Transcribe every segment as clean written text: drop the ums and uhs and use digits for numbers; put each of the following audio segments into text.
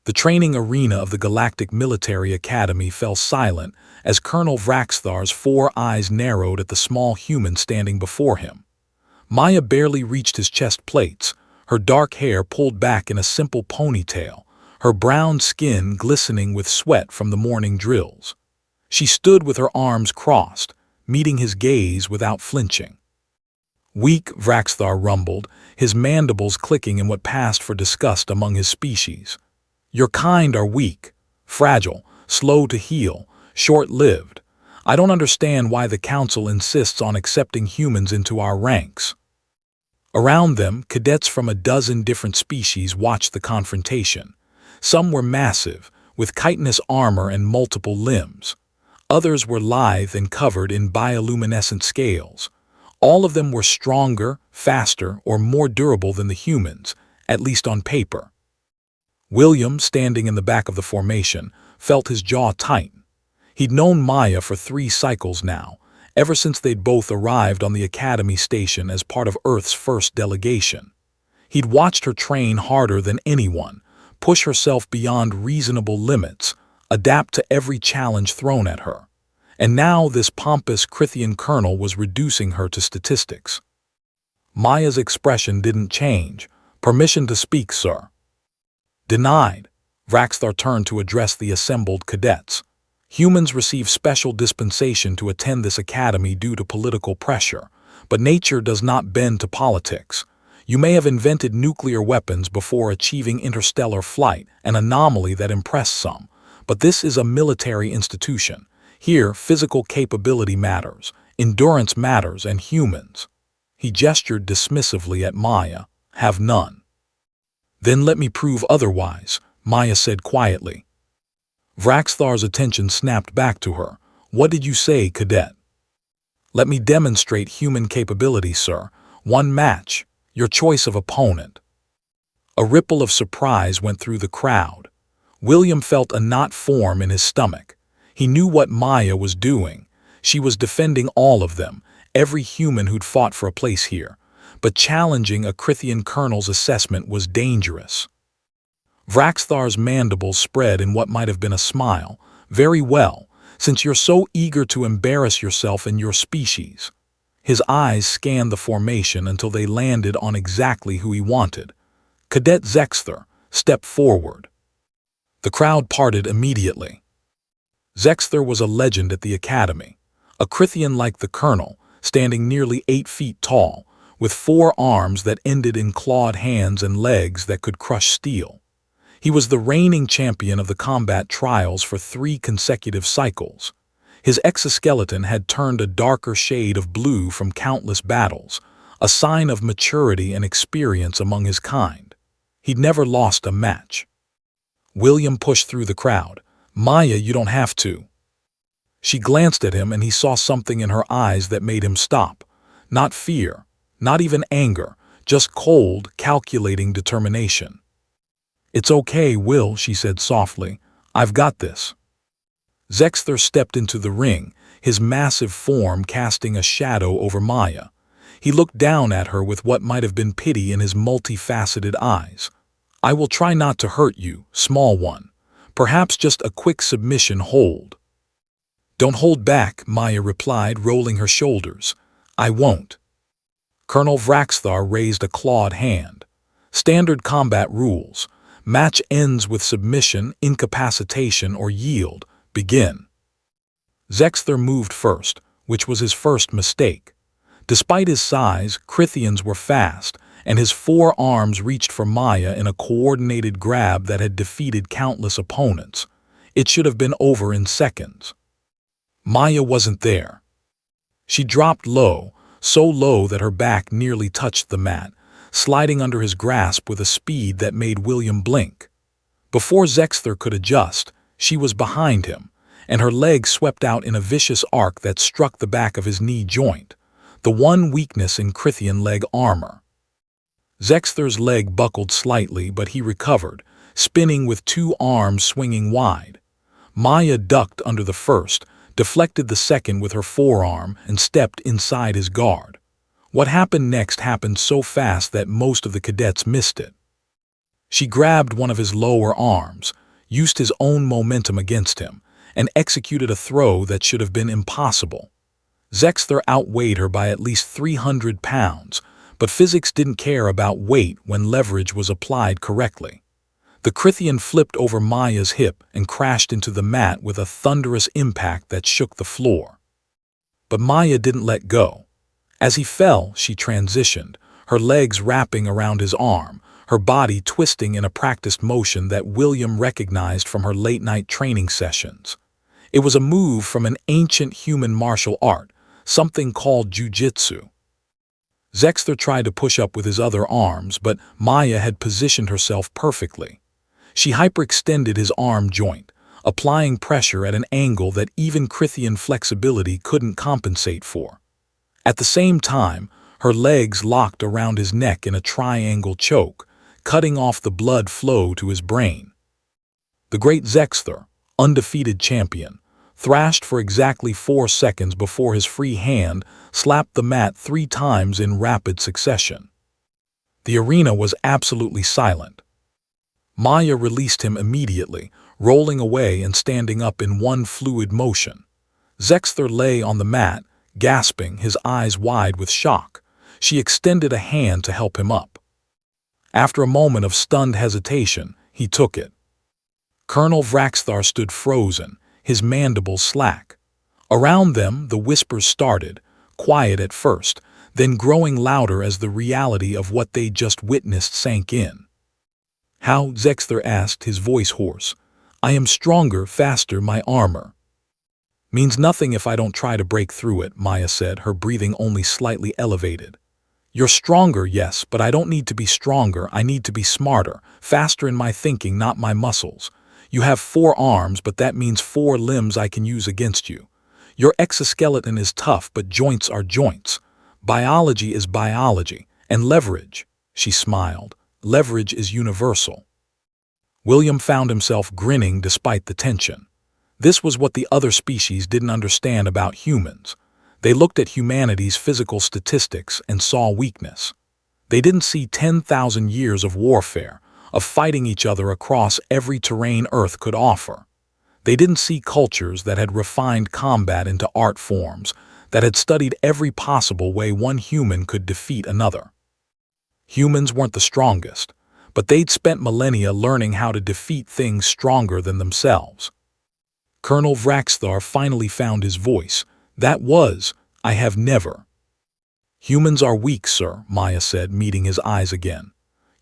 The training arena of the Galactic Military Academy fell silent as Colonel Vraxthar's 4 eyes narrowed at the small human standing before him. Maya barely reached his chest plates, her dark hair pulled back in a simple ponytail, her brown skin glistening with sweat from the morning drills. She stood with her arms crossed, meeting his gaze without flinching. "Weak," Vraxthar rumbled, his mandibles clicking in what passed for disgust among his species. "Your kind are weak, fragile, slow to heal, short-lived. I don't understand why the Council insists on accepting humans into our ranks." Around them, cadets from a dozen different species watched the confrontation. Some were massive, with chitinous armor and multiple limbs. Others were lithe and covered in bioluminescent scales. All of them were stronger, faster, or more durable than the humans, at least on paper. William, standing in the back of the formation, felt his jaw tighten. He'd known Maya for 3 cycles now, ever since they'd both arrived on the Academy station as part of Earth's first delegation. He'd watched her train harder than anyone, push herself beyond reasonable limits, adapt to every challenge thrown at her. And now this pompous Krithian colonel was reducing her to statistics. Maya's expression didn't change. "Permission to speak, sir." "Denied." Vraxthar turned to address the assembled cadets. "Humans receive special dispensation to attend this academy due to political pressure, but nature does not bend to politics. You may have invented nuclear weapons before achieving interstellar flight, an anomaly that impressed some, but this is a military institution. Here, physical capability matters, endurance matters, and humans." He gestured dismissively at Maya. "Have none." "Then let me prove otherwise," Maya said quietly. Vraxthar's attention snapped back to her. "What did you say, cadet?" "Let me demonstrate human capability, sir. One match. Your choice of opponent." A ripple of surprise went through the crowd. William felt a knot form in his stomach. He knew what Maya was doing. She was defending all of them, every human who'd fought for a place here. But challenging a Krithian colonel's assessment was dangerous. Vraxthar's mandibles spread in what might have been a smile. "Very well, since you're so eager to embarrass yourself and your species." His eyes scanned the formation until they landed on exactly who he wanted. "Cadet Zexther, step forward." The crowd parted immediately. Zexther was a legend at the Academy, a Krithian like the colonel, standing nearly 8 feet tall, with 4 arms that ended in clawed hands and legs that could crush steel. He was the reigning champion of the combat trials for 3 consecutive cycles. His exoskeleton had turned a darker shade of blue from countless battles, a sign of maturity and experience among his kind. He'd never lost a match. William pushed through the crowd. "Maya, you don't have to." She glanced at him and he saw something in her eyes that made him stop. Not fear, not even anger, just cold, calculating determination. "It's okay, Will," she said softly. "I've got this." Zexther stepped into the ring, his massive form casting a shadow over Maya. He looked down at her with what might have been pity in his multifaceted eyes. "I will try not to hurt you, small one. Perhaps just a quick submission hold." "Don't hold back," Maya replied, rolling her shoulders. "I won't." Colonel Vraxthar raised a clawed hand. "Standard combat rules. Match ends with submission, incapacitation, or yield. Begin." Zexther moved first, which was his first mistake. Despite his size, Krithians were fast, and his 4 arms reached for Maya in a coordinated grab that had defeated countless opponents. It should have been over in seconds. Maya wasn't there. She dropped low, so low that her back nearly touched the mat, sliding under his grasp with a speed that made William blink. Before Zexther could adjust, she was behind him, and her leg swept out in a vicious arc that struck the back of his knee joint, the one weakness in Krithian leg armor. Zexther's leg buckled slightly, but he recovered, spinning with 2 arms swinging wide. Maya ducked under the first, deflected the second with her forearm, and stepped inside his guard. What happened next happened so fast that most of the cadets missed it. She grabbed one of his lower arms, used his own momentum against him, and executed a throw that should have been impossible. Zexther outweighed her by at least 300 pounds, but physics didn't care about weight when leverage was applied correctly. The Crithian flipped over Maya's hip and crashed into the mat with a thunderous impact that shook the floor. But Maya didn't let go. As he fell, she transitioned, her legs wrapping around his arm, her body twisting in a practiced motion that William recognized from her late-night training sessions. It was a move from an ancient human martial art, something called jujitsu. Zexther tried to push up with his other arms, but Maya had positioned herself perfectly. She hyperextended his arm joint, applying pressure at an angle that even Crithian flexibility couldn't compensate for. At the same time, her legs locked around his neck in a triangle choke, cutting off the blood flow to his brain. The great Zexther, undefeated champion, thrashed for exactly 4 seconds before his free hand slapped the mat 3 times in rapid succession. The arena was absolutely silent. Maya released him immediately, rolling away and standing up in one fluid motion. Zexther lay on the mat, gasping, his eyes wide with shock. She extended a hand to help him up. After a moment of stunned hesitation, he took it. Colonel Vraxthar stood frozen, his mandibles slack. Around them, the whispers started, quiet at first, then growing louder as the reality of what they just witnessed sank in. "How?" Zexther asked, his voice hoarse. "I am stronger, faster, my armor." "Means nothing if I don't try to break through it," Maya said, her breathing only slightly elevated. "You're stronger, yes, but I don't need to be stronger, I need to be smarter, faster in my thinking, not my muscles. You have 4 arms, but that means 4 limbs I can use against you. Your exoskeleton is tough, but joints are joints. Biology is biology, and leverage," she smiled, "leverage is universal." William found himself grinning despite the tension. This was what the other species didn't understand about humans. They looked at humanity's physical statistics and saw weakness. They didn't see 10,000 years of warfare, of fighting each other across every terrain Earth could offer. They didn't see cultures that had refined combat into art forms, that had studied every possible way one human could defeat another. Humans weren't the strongest, but they'd spent millennia learning how to defeat things stronger than themselves. Colonel Vraxthar finally found his voice. That was, "I have never." "Humans are weak, sir," Maya said, meeting his eyes again.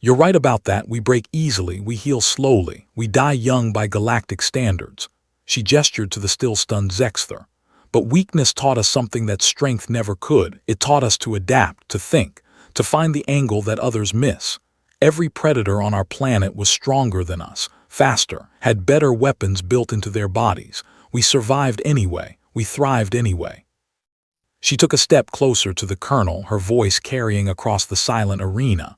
"You're right about that. We break easily, we heal slowly, we die young by galactic standards." She gestured to the still-stunned Zexther. "But weakness taught us something that strength never could. It taught us to adapt, to think, to find the angle that others miss. Every predator on our planet was stronger than us, faster, had better weapons built into their bodies. We survived anyway, we thrived anyway." She took a step closer to the colonel, her voice carrying across the silent arena.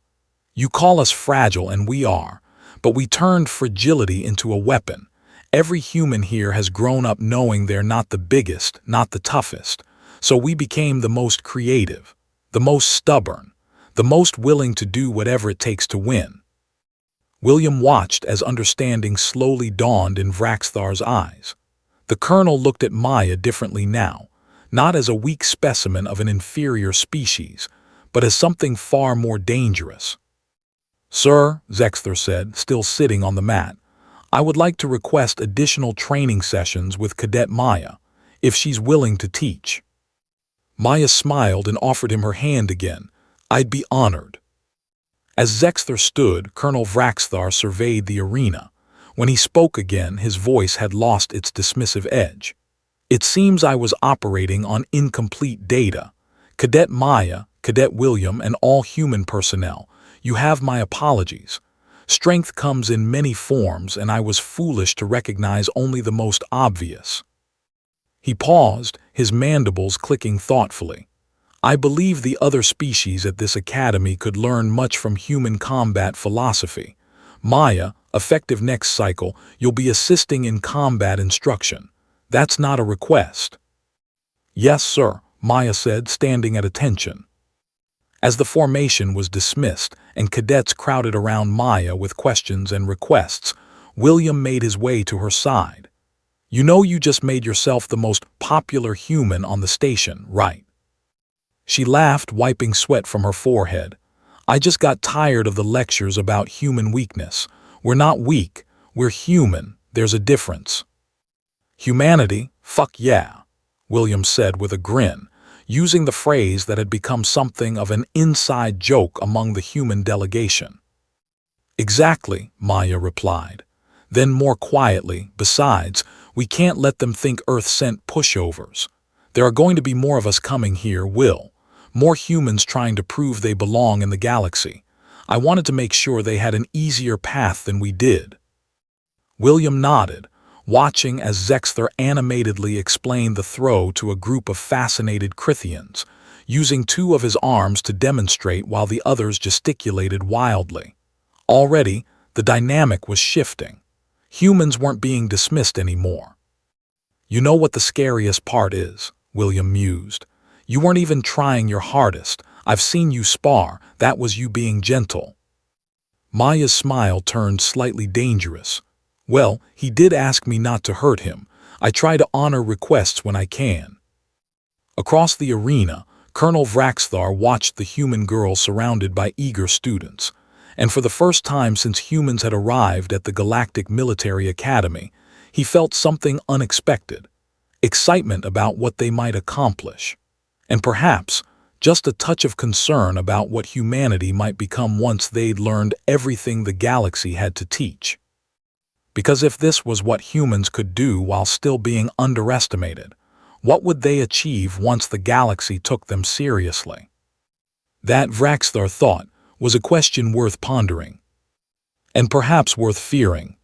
"You call us fragile, and we are, but we turned fragility into a weapon. Every human here has grown up knowing they're not the biggest, not the toughest, so we became the most creative, the most stubborn, the most willing to do whatever it takes to win." William watched as understanding slowly dawned in Vraxthar's eyes. The colonel looked at Maya differently now, not as a weak specimen of an inferior species, but as something far more dangerous. "Sir," Zexther said, still sitting on the mat, "I would like to request additional training sessions with Cadet Maya, if she's willing to teach." Maya smiled and offered him her hand again. "I'd be honored." As Zexther stood, Colonel Vraxthar surveyed the arena. When he spoke again, his voice had lost its dismissive edge. "It seems I was operating on incomplete data. Cadet Maya, Cadet William, and all human personnel, you have my apologies. Strength comes in many forms, and I was foolish to recognize only the most obvious." He paused, his mandibles clicking thoughtfully. "I believe the other species at this academy could learn much from human combat philosophy. Maya, effective next cycle, you'll be assisting in combat instruction. That's not a request." "Yes, sir," Maya said, standing at attention. As the formation was dismissed and cadets crowded around Maya with questions and requests, William made his way to her side. "You know you just made yourself the most popular human on the station, right?" She laughed, wiping sweat from her forehead. "I just got tired of the lectures about human weakness. We're not weak, we're human. There's a difference." "Humanity? Fuck yeah," William said with a grin, using the phrase that had become something of an inside joke among the human delegation. "Exactly," Maya replied. Then more quietly, "Besides, we can't let them think Earth sent pushovers. There are going to be more of us coming here, Will. More humans trying to prove they belong in the galaxy. I wanted to make sure they had an easier path than we did." William nodded, watching as Zexther animatedly explained the throw to a group of fascinated Crithians, using two of his arms to demonstrate while the others gesticulated wildly. Already, the dynamic was shifting. Humans weren't being dismissed anymore. "You know what the scariest part is," William mused. "You weren't even trying your hardest. I've seen you spar. That was you being gentle." Maya's smile turned slightly dangerous. "Well, he did ask me not to hurt him. I try to honor requests when I can." Across the arena, Colonel Vraxthar watched the human girl surrounded by eager students. And for the first time since humans had arrived at the Galactic Military Academy, he felt something unexpected: excitement about what they might accomplish. And perhaps, just a touch of concern about what humanity might become once they'd learned everything the galaxy had to teach. Because if this was what humans could do while still being underestimated, what would they achieve once the galaxy took them seriously? That, Vraxthar thought, was a question worth pondering. And perhaps worth fearing,